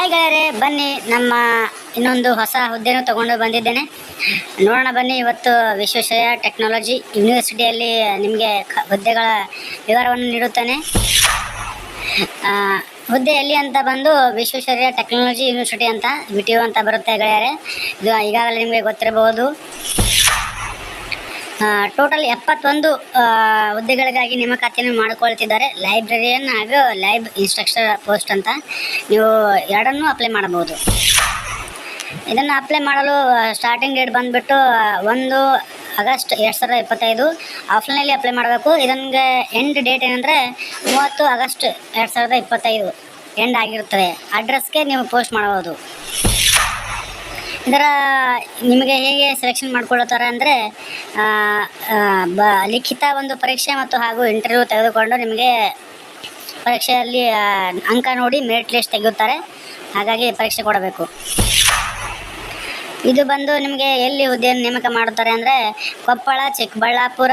Hi ಗೆಳೆಯರೆ, ಬನ್ನಿ ನಮ್ಮ ಇನ್ನೊಂದು ಹೊಸ ಹುದ್ದೆನೂ ತಗೊಂಡು ಬಂದಿದ್ದೇನೆ. ನೋಡೋಣ ಬನ್ನಿ. ಇವತ್ತು ವಿಶ್ವೇಶ್ವರಯ್ಯ ಟೆಕ್ನಾಲಜಿ ಯೂನಿವರ್ಸಿಟಿಯಲ್ಲಿ ನಿಮಗೆ ಹುದ್ದೆಗಳ ವಿವರವನ್ನು ನೀಡುತ್ತೇನೆ. ಹುದ್ದೆ ಎಲ್ಲಿ ಅಂತ ಬಂದು ವಿಶ್ವೇಶ್ವರಯ್ಯ ಟೆಕ್ನಾಲಜಿ ಯೂನಿವರ್ಸಿಟಿ ಅಂತ BTU ಅಂತ ಬರುತ್ತೆ ಗೆಳೆಯರೆ. ಇದು ಈಗಾಗಲೇ ನಿಮಗೆ ಗೊತ್ತಿರಬಹುದು. ಟೋಟಲ್ 71 ಹುದ್ದೆಗಳಿಗಾಗಿ ನೇಮಕಾತಿಯನ್ನು ಮಾಡಿಕೊಳ್ತಿದ್ದಾರೆ. ಲೈಬ್ರರಿಯನ್ ಹಾಗೂ ಲ್ಯಾಬ್ ಇನ್ಸ್ಟ್ರಕ್ಟರ್ ಪೋಸ್ಟ್ ಅಂತ ನೀವು ಎರಡನ್ನೂ ಅಪ್ಲೈ ಮಾಡಬಹುದು. ಇದನ್ನು ಅಪ್ಲೈ ಮಾಡಲು ಸ್ಟಾರ್ಟಿಂಗ್ ಡೇಟ್ ಬಂದುಬಿಟ್ಟು 1 ಆಗಸ್ಟ್ 2025 ಆಫ್ಲೈನಲ್ಲಿ ಅಪ್ಲೈ ಮಾಡಬೇಕು. ಇದಕ್ಕೆ ಎಂಡ್ ಡೇಟ್ ಏನಂದರೆ 30 ಆಗಸ್ಟ್ 2025 ಎಂಡ್ ಆಗಿರುತ್ತದೆ. ಅಡ್ರೆಸ್ಗೆ ನೀವು ಪೋಸ್ಟ್ ಮಾಡಬಹುದು. ಇದರ ನಿಮಗೆ ಹೇಗೆ ಸೆಲೆಕ್ಷನ್ ಮಾಡ್ಕೊಳ್ಳುತ್ತಾರೆ ಅಂದರೆ ಲಿಖಿತ ಒಂದು ಪರೀಕ್ಷೆ ಮತ್ತು ಹಾಗೂ ಇಂಟರ್ವ್ಯೂ ತೆಗೆದುಕೊಂಡು ನಿಮಗೆ ಪರೀಕ್ಷೆಯಲ್ಲಿ ಅಂಕ ನೋಡಿ ಮೆರಿಟ್ ಲಿಸ್ಟ್ ತೆಗೆಯುತ್ತಾರೆ. ಹಾಗಾಗಿ ಪರೀಕ್ಷೆ ಕೊಡಬೇಕು. ಇದು ಬಂದು ನಿಮಗೆ ಎಲ್ಲಿ ಹುದ್ದೆಯನ್ನು ನೇಮಕ ಮಾಡುತ್ತಾರೆ ಅಂದರೆ ಕೊಪ್ಪಳ, ಚಿಕ್ಕಬಳ್ಳಾಪುರ,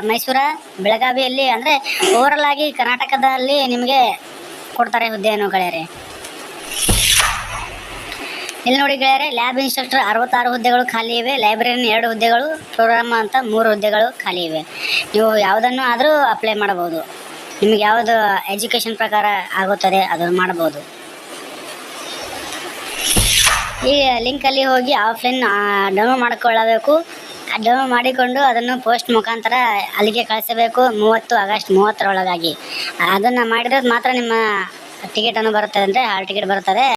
ಮೈಸೂರು, ಬೆಳಗಾವಿಯಲ್ಲಿ, ಅಂದರೆ ಓವರಲ್ ಆಗಿ ಕರ್ನಾಟಕದಲ್ಲಿ ನಿಮಗೆ ಕೊಡ್ತಾರೆ ಹುದ್ದೆಯನ್ನು ಗೆಳೆಯರೆ. ಇಲ್ಲಿ ನೋಡಿ ಗೆಳೆಯರೆ, ಲ್ಯಾಬ್ ಇನ್ಸ್ಟ್ರಕ್ಟರ್ 66 ಹುದ್ದೆಗಳು ಖಾಲಿ ಇವೆ. ಲೈಬ್ರರಿಯನ್ 2 ಹುದ್ದೆಗಳು, ಪ್ರೋಗ್ರಾಮ್ ಅಂತ 3 ಹುದ್ದೆಗಳು ಖಾಲಿ ಇವೆ. ನೀವು ಯಾವುದನ್ನು ಆದರೂ ಅಪ್ಲೈ ಮಾಡಬಹುದು. ನಿಮಗೆ ಯಾವುದು ಎಜುಕೇಷನ್ ಪ್ರಕಾರ ಆಗುತ್ತದೆ ಅದನ್ನು ಮಾಡಬಹುದು. ಈ ಲಿಂಕಲ್ಲಿ ಹೋಗಿ ಆಫ್ಲೈನ್ ಡೌನ್ಲೋಡ್ ಮಾಡಿಕೊಳ್ಳಬೇಕು. ಡೌನ್ಲೋಡ್ ಮಾಡಿಕೊಂಡು ಅದನ್ನು ಪೋಸ್ಟ್ ಮುಖಾಂತರ ಅಲ್ಲಿಗೆ ಕಳಿಸಬೇಕು 30 ಆಗಸ್ಟ್ 30ರೊಳಗಾಗಿ. ಅದನ್ನು ಮಾಡಿದ್ರೆ ಮಾತ್ರ ನಿಮ್ಮ ಟಿಕೆಟನ್ನು ಬರುತ್ತದೆ, ಅಂದರೆ ಹಾಲ್ ಟಿಕೆಟ್ ಬರುತ್ತದೆ.